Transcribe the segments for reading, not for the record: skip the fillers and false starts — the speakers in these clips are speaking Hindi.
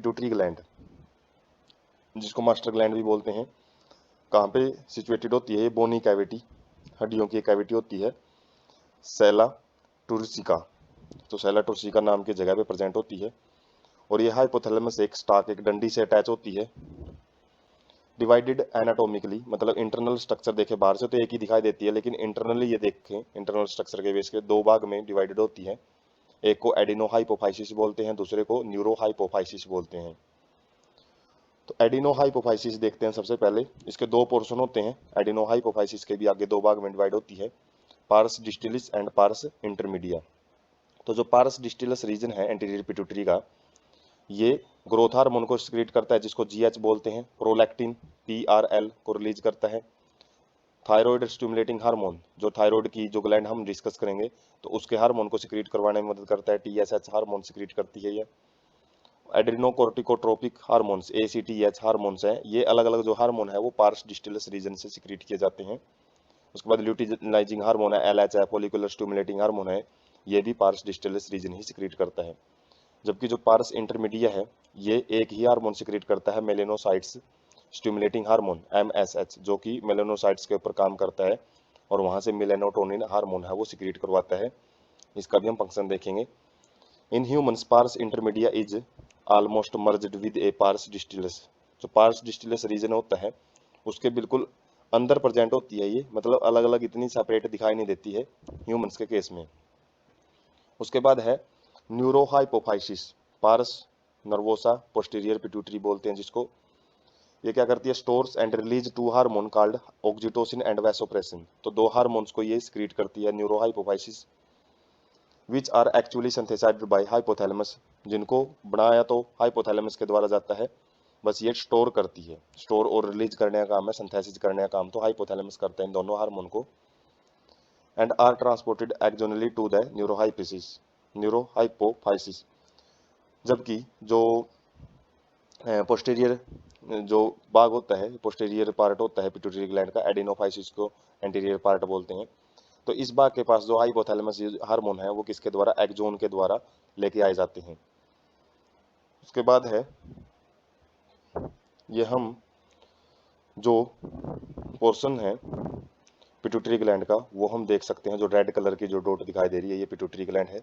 पिट्यूटरी ग्लैंड, जिसको मास्टर ग्लैंड भी बोलते हैं, कहाँ पे सिचुएटेड होती है? ये बोनी कैविटी, हड्डियों की कैविटी होती है, सेला टुरसिका। तो सेला टुरसिका नाम की जगह पे प्रेजेंट होती है। और ये हाइपोथैलेमस एक स्टाक, एक डंडी से अटैच होती है। डिवाइडेड एनाटोमिकली, मतलब इंटरनल स्ट्रक्चर देखे बाहर से तो एक ही दिखाई देती है, लेकिन इंटरनली ये देखें इंटरनल स्ट्रक्चर के बेस के दो भाग में डिवाइडेड होती है। एक को एडिनोहाइपोफाइसिस बोलते हैं, दूसरे को न्यूरोहाइपोफाइसिस बोलते हैं। तो एडिनोहाइपोफाइसिस देखते हैं सबसे पहले। इसके दो पोर्शन होते हैं। एडिनोहाइपोफाइसिस के भी आगे दो भाग में डिवाइड होती है, पार्स डिस्टिलिस एंड पार्स इंटरमीडिया। तो जो पार्स डिस्टिलस रीजन है एंटीरियर पिट्यूटरी का, ये ग्रोथ हार्मोन को सिक्रीट करता है, जिसको जीएच बोलते हैं। प्रोलैक्टिन पीआरएल को रिलीज करता है। थायराइड स्टिमुलेटिंग हार्मोन, जो थायराइड की जो ग्लैंड हम डिस्कस करेंगे, तो उसके हार्मोन को सिक्रीट करवाने में मदद करता है। टीएसएच हार्मोन सिक्रीट करती है ये। एड्रेनोकोर्टिकोट्रोपिक हार्मोन्स एसीटीएच हार्मोन्स हैं। ये अलग अलग जो हार्मोन है वो पार्स डिस्टिलस रीजन से सिक्रीट किए जाते हैं। उसके बाद ल्यूटिनाइजिंग हार्मोन है, एलएच है, फॉलिकुलर स्टिमुलेटिंग हार्मोन है, ये भी पार्स डिस्टिलस रीजन ही सिक्रीट करता है। जबकि जो पार्स इंटरमीडिया है, ये एक ही हार्मोन सिक्रीट करता है, मेलेनोसाइट्स स्टिमुलेटिंग हार्मोन एमएसएच, जो कि मेलेनोसाइट्स के ऊपर काम करता है और वहां से मेलेनोटोनिन हार्मोन है वो सिक्रीट करवाता है। इसका भी हम फंक्शन देखेंगे। In humans pars intermedia is almost merged with a pars distalis. जो पार्स डिस्टिलस रीजन होता है उसके बिल्कुल अंदर प्रेजेंट होती है ये, मतलब अलग अलग इतनी सेपरेट दिखाई नहीं देती है ह्यूमंस के केस में। उसके बाद है neurohypophysis, pars nervosa posterior pituitary बोलते हैं जिसको। ये क्या करती है? Stores and release two hormone called oxytocin and vasopressin. तो दो हार्मोन्स को ये सिक्रीट करती है neurohypophysis, which are actually synthesized by hypothalamus, जिनको बनाया तो हाइपोथैलेमस के द्वारा जाता है, बस ये स्टोर करती है। स्टोर और रिलीज करने का काम है, सिंथेसिस करने का काम तो हाइपोथैलेमस करते हैं इन दोनों हार्मोन को। And are transported axonally to the neurohypophysis. जबकि जो पोस्टीरियर जो भाग होता है, पोस्टीरियर पार्ट होता है पिट्यूटरी ग्लैंड का, एडिनोफाइसिस को एंटीरियर पार्ट बोलते हैं। तो इस भाग के पास जो हाइपोथैलेमस हार्मोन है वो किसके द्वारा? एक्सोन के द्वारा लेके आए जाते हैं। उसके बाद है ये हम जो पोर्शन है पिट्यूटरी ग्लैंड का वो हम देख सकते हैं। जो रेड कलर की जो डॉट दिखाई दे रही है ये पिट्यूटरी ग्लैंड है।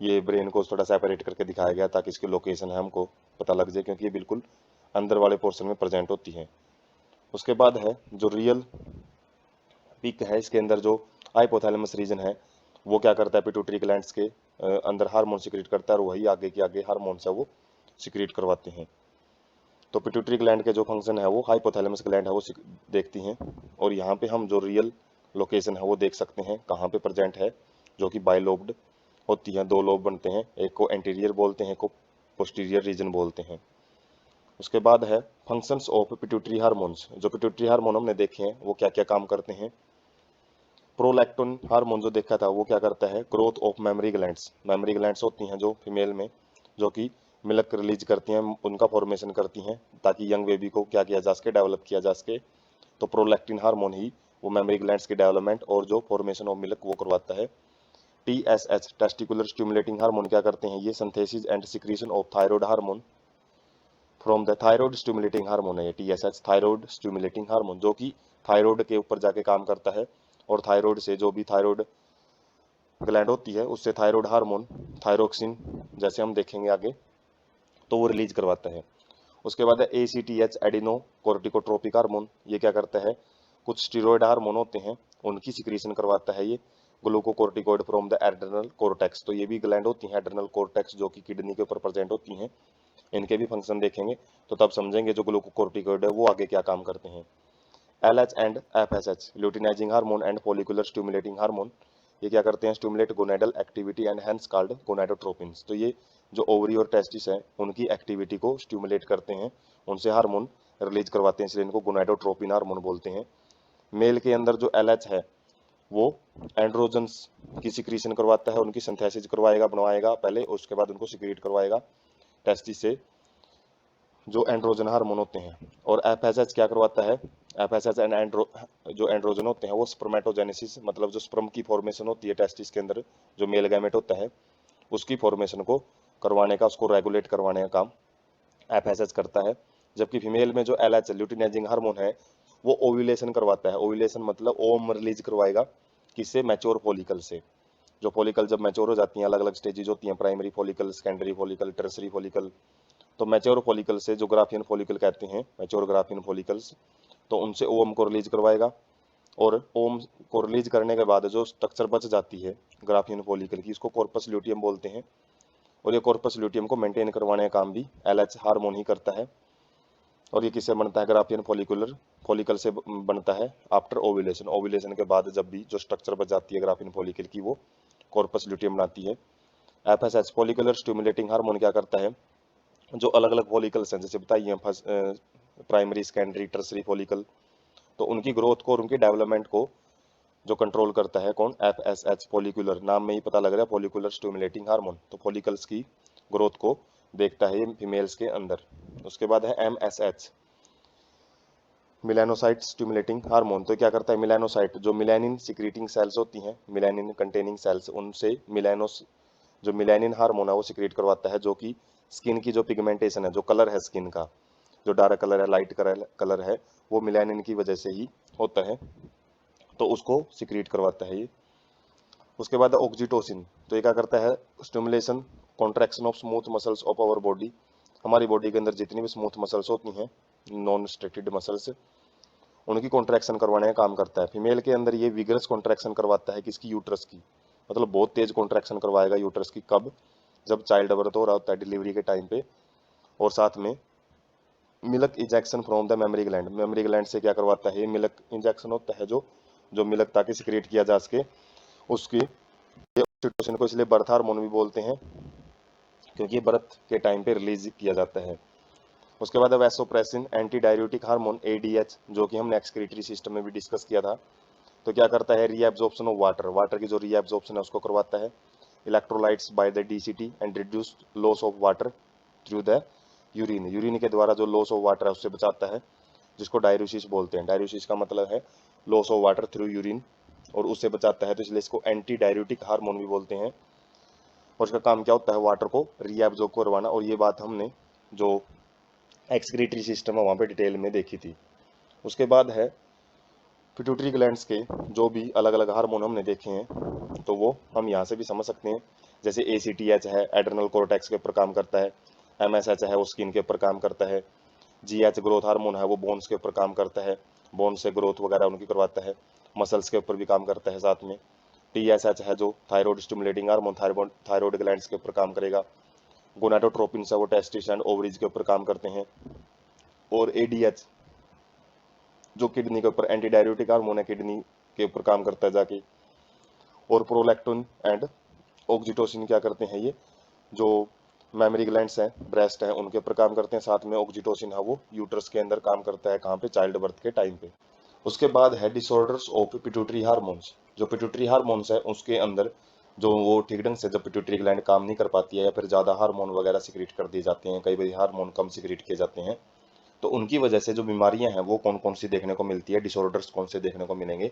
ये ब्रेन को थोड़ा सेपरेट करके दिखाया गया ताकि इसकी लोकेशन है हमको पता लग जाए, क्योंकि ये बिल्कुल अंदर वाले पोर्शन में प्रेजेंट होती है। उसके बाद है जो रियल पिक है, इसके अंदर जो हाइपोथैलेमस रीजन है वो क्या करता है? पिट्यूटरी ग्लैंड्स के अंदर हार्मोन सिक्रीट करता है और वही आगे के आगे हार्मोन्स है वो सिक्रीट करवाते हैं। तो पिट्यूटरी ग्लैंड के जो फंक्शन है वो हाइपोथैलेमस ग्लैंड है वो देखती हैं। और यहाँ पे हम जो रियल लोकेशन है वो देख सकते हैं कहाँ पे प्रेजेंट है, जो कि बाइलोब्ड होती है। दो लोब बनते हैं, एक को एंटीरियर बोलते हैं, एक को पोस्टीरियर रीजन बोलते हैं। उसके बाद है फंक्शंस ऑफ पिट्यूटरी हार्मोन्स। जो पिट्यूटरी हार्मोन हमने देखे हैं वो क्या क्या काम करते हैं। प्रोलैक्टिन हार्मोन जो देखा था वो क्या करता है? Growth of mammary glands. Mammary glands होती हैं जो फीमेल में, जो कि मिल्क रिलीज करती हैं, उनका फॉर्मेशन करती हैं ताकि यंग बेबी को क्या किया जा सके? डेवलप किया जा सके। तो प्रोलैक्टिन हार्मोन ही वो मेमोरी ग्लैंड्स की डेवलपमेंट और जो फॉर्मेशन ऑफ मिल्क वो करवाता है। टीएसएच टेस्टिकुलर स्टिमुलेटिंग हार्मोन क्या करते हैं? ये synthesis and secretion of thyroid hormone from the thyroid stimulating hormone है ये टीएसएच, थायराइड स्टिमुलेटिंग हार्मोन, जो कि थायराइड के ऊपर जाके काम करता है और थायराइड से जो भी थायराइड ग्लैंड होती है उससे थायराइड हार्मोन थायरोक्सिन, जैसे हम देखेंगे आगे, तो वो रिलीज करवाता है। उसके बाद है एसीटीएच एडिनो कोर्टिकोट्रोपिक हार्मोन। ये क्या करता है? कुछ स्टीरॉयड हार्मोन होते हैं उनकी सिक्रीशन करवाता है ये। Glucocorticoid from the adrenal cortex. तो ये भी ग्लैंड होती हैं एड्रेनल कोर्टेक्स, जो कि किडनी के ऊपर प्रेजेंट होती हैं। इनके भी फंक्शन देखेंगे तो तब समझेंगे जो ग्लूकोकोर्टिकोइड है वो आगे क्या काम करते हैं। LH and FSH luteinizing hormone and follicular stimulating hormone, ये क्या करते हैं? Stimulate gonadal activity and hence called gonadotropins. तो ये जो ओवरी और टेस्टिस है उनकी एक्टिविटी को स्टिमुलेट करते हैं, उनसे हार्मोन रिलीज करवाते हैं, इसलिए इनको गोनाडोट्रोपिन हार्मोन बोलते हैं। मेल के अंदर जो एलएच है वो एंड्रोजन्स की सिक्रीशन करवाता है, उनकी सिंथेसिस करवाएगा, बनवाएगा पहले, उसके बाद उनको सिक्रीट करवाएगा टेस्टिस से, जो एंड्रोजन हार्मोन होते हैं। और एफएसएच क्या करवाता है? एफएसएच एंड जो एंड्रोजन होते हैं वो स्पर्मेटोजेनेसिस, मतलब जो स्पर्म की फॉर्मेशन होती है टेस्टिस के अंदर, जो मेल गैमेट होता है उसकी फॉर्मेशन को करवाने का, उसको रेगुलेट करवाने का काम एफएसएच करता है। जबकि फीमेल में जो एलएच ल्यूटिनाइजिंग हार्मोन है वो ओव्यूलेशन करवाता है। ओव्यूलेशन मतलब ओवम रिलीज करवाएगा, किससे? मैच्योर फॉलिकल से। जो फॉलिकल जब मैच्योर हो जाती हैं, अलग अलग स्टेजेज होती हैं, primary follicle, secondary follicle, tertiary follicle, तो मैच्योर फॉलिकल से जो ग्राफियन फॉलिकल कहते हैं, मैच्योर ग्राफियन फॉलिकल्स, तो उनसे ओवम को रिलीज करवाएगा। और ओम को रिलीज करने के बाद जो स्ट्रक्चर बच जाती है ग्राफियन फॉलिकल की, इसको कॉर्पस ल्यूटियम बोलते हैं। और ये कॉर्पस ल्यूटियम को मेंटेन करवाने का काम भी एलएच हार्मोन ही करता है। और ये किससे बनता है? ग्राफियन फॉलिकुलर फॉलिकल से बनता है आफ्टर ओव्यूलेशन। ओव्यूलेशन के बाद जब भी जो स्ट्रक्चर बच जाती है ग्राफियन फॉलिकल की, वो कॉर्पस ल्यूटियम बनाती है। एफएसएच फॉलिकुलर स्टिमुलेटिंग हार्मोन क्या करता है? जो अलग अलग फॉलिकल्स हैं, जैसे बताइए प्राइमरी, सेकेंडरी, टर्सरी फॉलिकल, तो उनकी ग्रोथ को और उनकी डेवलपमेंट को जो कंट्रोल करता है कौन? FSH follicular. नाम में ही पता लग रहा है, फॉलिकुलर स्टिमुलेटिंग हार्मोन। तो फॉलिकल्स की ग्रोथ को देखता है ये फीमेल्स के अंदर। उसके बाद है एमएसएच, मिलेनोसाइट स्टिमुलेटिंग हार्मोन। तो क्या करता है? मिलेनोसाइट, जो मिलेनिन सिक्रीटिंग सेल्स होती हैं, मिलेनिन कंटेनिंग सेल्स, उनसे मिलेनोस जो मिलेनिन हार्मोन है वो सिक्रीट करवाता है, जो कि स्किन की जो पिगमेंटेशन है, जो कलर है स्किन का, जो डार्क कलर है, लाइट कलर है, वो मिलेनिन की वजह से ही होता है, तो उसको सिक्रीट करवाता है ये। उसके बाद ऑक्सीटोसिन, तो ये क्या करता है? Stimulation contraction of smooth muscles of our body. हमारी बॉडी के अंदर जितनी भी स्मूथ मसल्स होती हैं, नॉन स्ट्रिक्टेड मसल्स, उनकी कॉन्ट्रैक्शन करवाने का काम करता है। फीमेल के अंदर ये विगरस कॉन्ट्रैक्शन करवाता है, किसकी? यूट्रस की। मतलब बहुत तेज कॉन्ट्रैक्शन करवाएगा यूट्रस की। कब? जब चाइल्ड बर्थ हो रहा होता है, डिलीवरी के टाइम पे। और साथ में milk injection from the mammary gland, mammary gland से क्या करवाता है? मिल्क इंजेक्शन होता है, जो जो मिल्क ताकि सिक्रेट किया जा सके उसकी। ऑक्सीटोसिन को इसलिए बर्थ हार्मोन भी बोलते हैं, क्योंकि ये बर्थ के टाइम पे रिलीज किया जाता है। उसके बाद vasopressin anti diuretic hormone ADH, जो कि हमने एक्सक्रीटरी सिस्टम में भी डिस्कस किया था। तो क्या करता है? रीएब्जॉर्प्शन ऑफ वाटर, वाटर की जो रीएब्जॉर्प्शन है उसको करवाता है। Electrolytes by the DCT and reduced loss of water through the urine, urine के द्वारा जो लॉस ऑफ वाटर है उससे बचाता है, जिसको डाययूरेसिस बोलते हैं। डाययूरेसिस का मतलब है loss of water through urine, और उससे बचाता है, तो इसलिए इसको एंटी डाययूरेटिक हार्मोन भी बोलते हैं। और उसका काम क्या होता है? वाटर को रीएब्जॉर्ब करवाना। और ये बात हमने जो एक्सक्रीटरी सिस्टम है वहाँ पे डिटेल में देखी थी। उसके बाद है पिट्यूटरी ग्लैंड्स के जो भी अलग अलग हार्मोन हमने देखे हैं, तो वो हम यहाँ से भी समझ सकते हैं। जैसे ACTH है, एड्रेनल कोर्टेक्स के ऊपर काम करता है। MSH है, वो स्किन के ऊपर काम करता है। GH ग्रोथ हार्मोन है, वो बोन्स के ऊपर काम करता है, बोन से ग्रोथ वगैरह उनकी करवाता है। मसल्स के ऊपर भी काम करता है साथ में। TSH है, जो thyroid stimulating hormone, thyroid glands के ऊपर काम करेगा। गोनाडोट्रोपिन है, वो टेस्टिस एंड ओवरीज के ऊपर काम करते हैं। और ADH जो किडनी के ऊपर एंटी डाययूरेटिक हार्मोन है, किडनी के ऊपर काम करता है जाके। और प्रोलैक्टिन एंड ऑक्सीटोसिन क्या करते हैं? ये जो मेमरी ग्लैंड्स हैं, ब्रेस्ट हैं, उनके ऊपर काम करते हैं। साथ में ऑक्सीटोसिन है, वो यूट्रस के अंदर काम करता है। कहाँ पे? चाइल्ड बर्थ के टाइम पे। उसके बाद है डिसऑर्डर्स ऑफ पिट्यूटरी हार्मोन्स। जो पिट्यूटरी हार्मोन्स है उसके अंदर जो वो ठीक ढंग से जब पिट्यूटरी ग्लैंड काम नहीं कर पाती है, या फिर ज़्यादा हार्मोन वगैरह सिक्रीट कर दिए जाते हैं, कई बार हार्मोन कम सिक्रीट किए जाते हैं, तो उनकी वजह से जो बीमारियां हैं वो कौन कौन सी देखने को मिलती है? डिसऑर्डर्स कौन से देखने को मिलेंगे?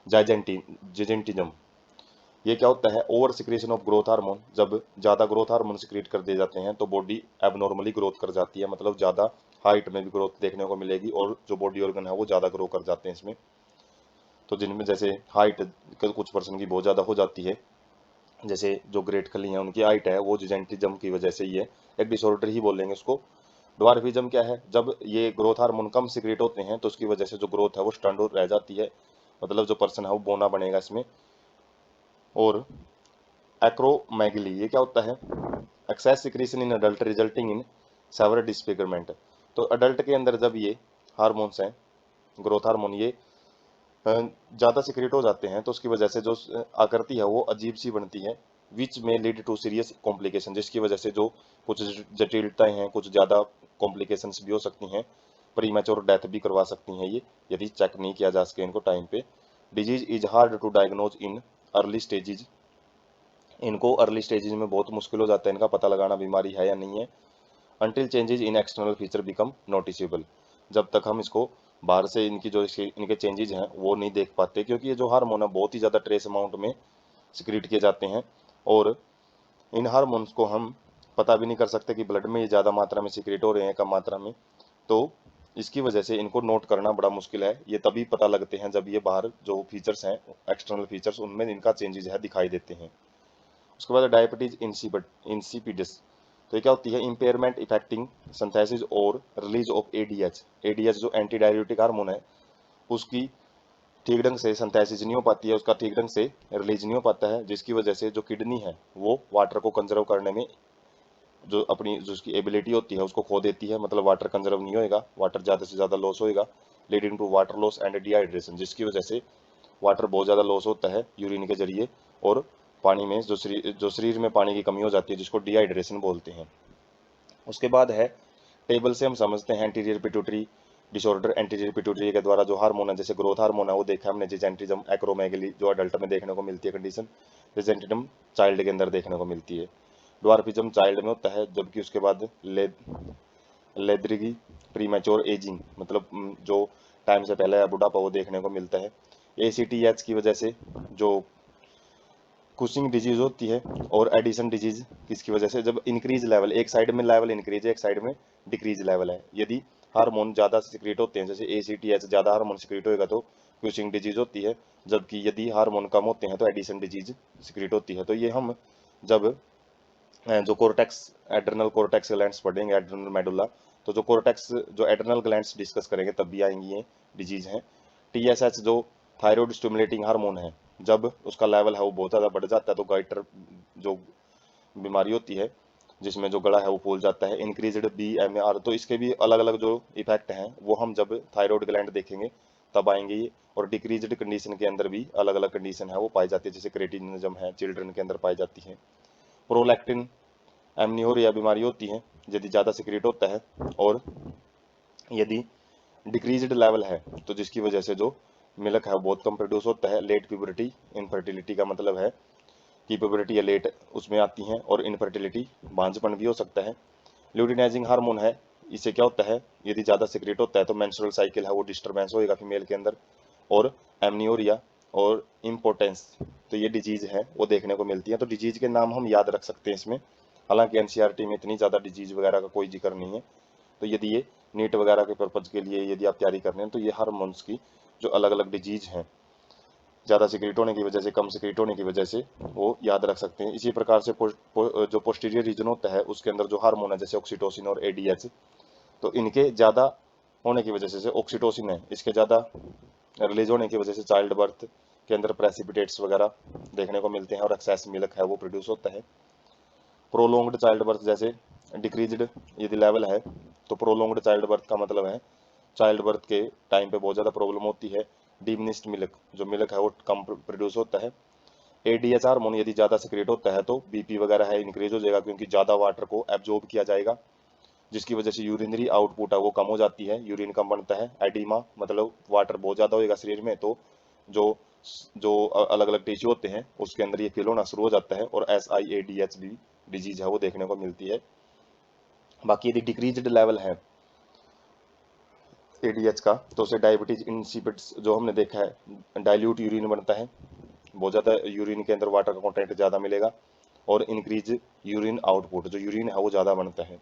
जिजेंटिज्म, ये क्या होता है? Over secretion of growth hormone. जब ज़्यादा ग्रोथ हार्मोन सिक्रेट कर दिए जाते हैं तो बॉडी एबनॉर्मली ग्रोथ कर जाती है, मतलब ज़्यादा हाइट में भी ग्रोथ देखने को मिलेगी, और जो बॉडी ऑर्गन है वो ज़्यादा ग्रो कर जाते हैं इसमें। तो जिनमें जैसे हाइट कुछ पर्सन की बहुत ज़्यादा हो जाती है, जैसे जो ग्रेट खली हैं उनकी हाइट है वो जिजेंटिज्म की वजह से ही है। एक डिसऑर्डर ही बोलेंगे उसको। ड्वार्फिज्म क्या है? जब ये ग्रोथ हार्मोन कम सिक्रेट होते हैं तो उसकी वजह से जो ग्रोथ है वो स्टंट रह जाती है, मतलब जो पर्सन है वो बोना बनेगा इसमें। और एक्रोमेगली, ये क्या होता है? Excess secretion in adult resulting in several disfigurement. तो अडल्ट के अंदर जब ये हार्मोन्स हैं, ग्रोथ हार्मोन, ये ज़्यादा सिक्रेट हो जाते हैं तो उसकी वजह से जो आकृति है वो अजीब सी बनती है, विच में लीड टू सीरियस कॉम्प्लिकेशन, जिसकी वजह से जो कुछ जटिलताएं हैं, कुछ ज़्यादा कॉम्प्लिकेशंस भी हो सकती हैं, प्री मैच्योर डेथ भी करवा सकती हैं ये, यदि चेक नहीं किया जा सके इनको टाइम पे। Disease is hard to diagnose in early stages, इनको अर्ली स्टेजेज में बहुत मुश्किल हो जाता है इनका पता लगाना बीमारी है या नहीं है। Until changes in external feature become noticeable, जब तक हम इसको बाहर से इनकी जो इनके चेंजेज हैं वो नहीं देख पाते, क्योंकि ये जो हार्मोन है बहुत ही ज़्यादा ट्रेस अमाउंट में सिक्रीट किए जाते हैं। और इन हार्मोन्स को हम पता भी नहीं कर सकते कि ब्लड में ये ज़्यादा मात्रा में सिक्रेट हो रहे हैं कम मात्रा में। तो इसकी वजह से इनको नोट करना बड़ा मुश्किल है। ये तभी पता लगते हैं जब ये बाहर जो फीचर्स हैं, एक्सटर्नल फीचर्स, उनमें इनका चेंजेस है दिखाई देते हैं। उसके बाद डायबिटीज इंसिपिडस, तो ये क्या होती है, इम्पेयरमेंट इफेक्टिंग सिंथेसिस और रिलीज ऑफ एडीएच। एडीएच जो एंटी डाययूरेटिक हार्मोन है, उसकी ठीक ढंग से सिंथेसिस नहीं हो पाती है, उसका ठीक ढंग से रिलीज नहीं हो पाता है, जिसकी वजह से जो किडनी है वो वाटर को कंजर्व करने में जो अपनी जो उसकी एबिलिटी होती है उसको खो देती है। मतलब वाटर कंजर्व नहीं होएगा, वाटर ज़्यादा से ज़्यादा लॉस होएगा, leading to water loss and dehydration, जिसकी वजह से वाटर बहुत ज़्यादा लॉस होता है यूरिन के जरिए, और पानी में जो शरीर में पानी की कमी हो जाती है, जिसको डिहाइड्रेशन बोलते हैं। उसके बाद है टेबल से हम समझते हैं anterior pituitary disorder. Anterior pituitary के द्वारा जो हार्मोन है, जैसे ग्रोथ हार्मोन है, वो देखा हमने जिजेंट्रिज्म, एक्रोमेगली जो अडल्ट में देखने को मिलती है कंडीशन, रिजेंटिज्म चाइल्ड के अंदर देखने को मिलती है, ड्वार्फिज्म चाइल्ड में होता है, जबकि उसके बाद लेद्रिगी प्रीमेच्योर एजिंग, मतलब जो टाइम से पहले बुढ़ापा वो देखने को मिलता है। एसीटीएच की वजह से जो कुशिंग डिजीज होती है, और एडिशन डिजीज किसकी वजह से, जब इंक्रीज लेवल, एक साइड में लेवल इंक्रीज है, एक साइड में डिक्रीज लेवल है। यदि हार्मोन ज़्यादा सिक्रीट होते हैं, जैसे एसीटीएच ज़्यादा हार्मोन सिक्रीट होएगा तो कुशिंग डिजीज होती है, जबकि यदि हार्मोन कम होते हैं तो एडिशन डिजीज सिक्रीट होती है। तो ये हम जब जो कोर्टेक्स, एड्रेनल कोर्टेक्स ग्लैंड्स पढ़ेंगे, एड्रेनल मेडुला, तो जो कोर्टेक्स जो एड्रेनल ग्लैंड्स डिस्कस करेंगे तब भी आएंगी ये डिजीज हैं। टीएसएच जो थायराइड स्टिमुलेटिंग हार्मोन है, जब उसका लेवल है वो बहुत ज़्यादा बढ़ जाता है तो गाइटर जो बीमारी होती है जिसमें जो गला है वो फूल जाता है। इंक्रीज्ड बीएमआर, तो इसके भी अलग अलग जो इफेक्ट हैं वो हम जब थायराइड ग्लैंड देखेंगे तब आएंगे ये। और डिक्रीज्ड कंडीशन के अंदर भी अलग अलग कंडीशन है वो पाई जाती है, जैसे क्रेटिनिज्म है, चिल्ड्रन के अंदर पाई जाती है। प्रोलैक्टिन एमनियोरिया बीमारी होती है यदि ज़्यादा सिक्रेट होता है, और यदि डिक्रीज्ड लेवल है तो जिसकी वजह से जो मिल्क है वो बहुत कम प्रोड्यूस होता है। लेट प्यूबरिटी इनफर्टिलिटी का मतलब है कि प्यूबरिटी या लेट उसमें आती हैं, और इनफर्टिलिटी बांझपन भी हो सकता है। ल्यूटिनाइजिंग हार्मोन है, इससे क्या होता है, यदि ज़्यादा सिक्रेट होता है तो मेंस्ट्रुअल साइकिल है वो डिस्टर्बेंस होएगा फीमेल के अंदर। और एमनियोरिया और इम्पोर्टेंस, तो ये डिजीज है वो देखने को मिलती है। तो डिजीज के नाम हम याद रख सकते हैं इसमें, हालांकि एनसीईआरटी में इतनी ज़्यादा डिजीज वगैरह का कोई जिक्र नहीं है। तो यदि ये नीट वगैरह के पर्पज़ के लिए यदि आप तैयारी कर रहे हैं तो ये हार्मोन्स की जो अलग अलग डिजीज हैं, ज़्यादा सिक्रेट होने की वजह से, कम सिक्रेट होने की वजह से, वो याद रख सकते हैं। इसी प्रकार से जो पोस्टीरियर रीजन होता है उसके अंदर जो हार्मोन है, जैसे ऑक्सीटोसिन और एडीएच, तो इनके ज़्यादा होने की वजह से, ऑक्सीटोसिन है इसके ज़्यादा रिलीज होने की वजह से चाइल्ड बर्थ के अंदर प्रेसिपिटेट्स वगैरह देखने को मिलते हैं, और एक्सेस मिल्क है वो प्रोड्यूस होता है। प्रोलोंग्ड चाइल्ड बर्थ, जैसे डिक्रीज्ड यदि लेवल है तो प्रोलोंग्ड चाइल्ड बर्थ का मतलब है चाइल्ड बर्थ के टाइम पे बहुत ज़्यादा प्रॉब्लम होती है। डिमिनिस्ड मिल्क, जो मिल्क है वो कम प्रोड्यूस होता है। एडीएच हार्मोन यदि ज़्यादा सिक्रेट होता है तो बीपी वगैरह है इंक्रीज हो जाएगा, क्योंकि ज़्यादा वाटर को एब्जॉर्ब किया जाएगा, जिसकी वजह से यूरिनरी आउटपुट है वो कम हो जाती है, यूरिन कम बनता है। एडिमा मतलब वाटर बहुत ज़्यादा होएगा शरीर में, तो जो जो अलग अलग टिश्यू होते हैं उसके अंदर ये फील होना शुरू हो जाता है, और SIADH भी डिजीज है वो देखने को मिलती है। बाकी यदि डिक्रीज्ड लेवल है एडीएच का तो उसे डायबिटीज इंसिपिड्स जो हमने देखा है, डाइल्यूट यूरिन बनता है, बहुत ज़्यादा यूरिन के अंदर वाटर का कंटेंट ज़्यादा मिलेगा, और इंक्रीज यूरिन आउटपुट, जो यूरिन है वो ज़्यादा बनता है।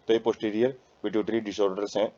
तो ये पोस्टीरियर पिट्यूटरी डिसऑर्डर्स हैं